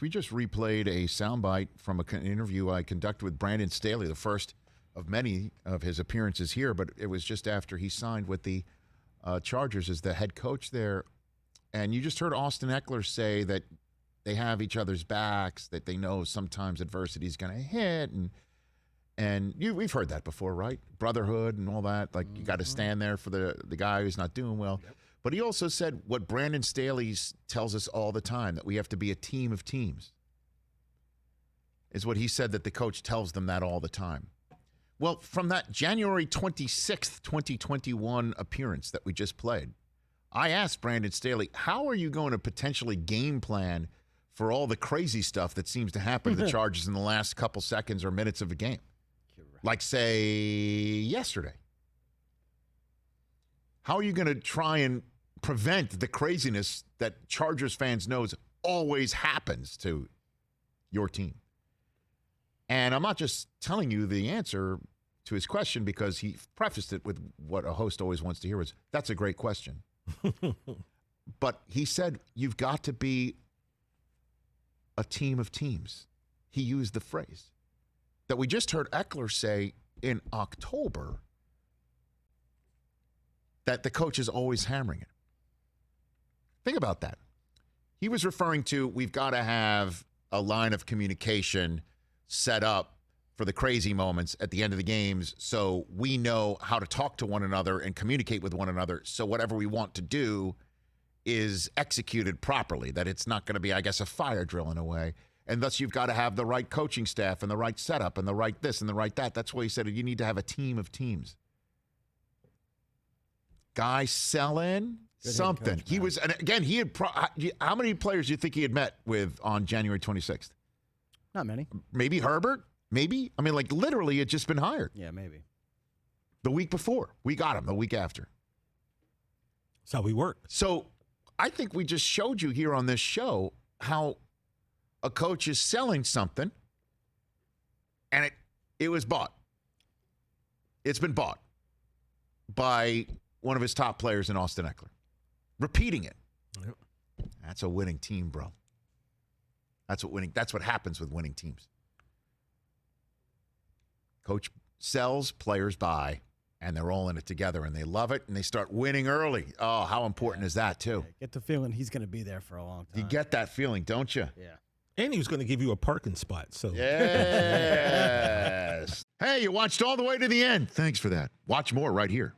We just replayed a soundbite from an interview I conducted with Brandon Staley, the first of many of his appearances here, but it was just after he signed with the Chargers as the head coach there. And you just heard Austin Eckler say that they have each other's backs, that they know sometimes adversity is going to hit. And we've heard that before, right? Brotherhood and all that. Like, you got to stand there for the guy who's not doing well. Yep. But he also said what Brandon Staley tells us all the time, that we have to be a team of teams, is what he said, that the coach tells them that all the time. Well, from that January 26th, 2021 appearance that we just played, I asked Brandon Staley, how are you going to potentially game plan for all the crazy stuff that seems to happen to the Chargers in the last couple seconds or minutes of a game? Like, say, yesterday. How are you going to try and prevent the craziness that Chargers fans knows always happens to your team? And I'm not just telling you the answer to his question because he prefaced it with what a host always wants to hear was, that's a great question. But he said, you've got to be a team of teams. He used the phrase that we just heard Eckler say in October, that the coach is always hammering it. Think about that. He was referring to, we've got to have a line of communication set up for the crazy moments at the end of the games so we know how to talk to one another and communicate with one another, so whatever we want to do is executed properly, that it's not going to be, I guess, a fire drill in a way. And thus you've got to have the right coaching staff and the right setup and the right this and the right that. That's why he said you need to have a team of teams. Guy selling something. Coach, he was, and again, he had, how many players do you think he had met with on January 26th? Not many. Maybe Herbert? Maybe? I mean, like, literally had just been hired. Yeah, maybe. The week before. We got him the week after. That's how we work. So I think we just showed you here on this show how a coach is selling something, and it was bought. It's been bought by one of his top players in Austin Eckler. Repeating it. Yep. That's a winning team, bro. That's what happens with winning teams. Coach sells, players buy, and they're all in it together, and they love it, and they start winning early. Oh, how important is that, too? Yeah, get the feeling he's going to be there for a long time. You get that feeling, don't you? Yeah. And he was going to give you a parking spot. So yes. Hey, you watched all the way to the end. Thanks for that. Watch more right here.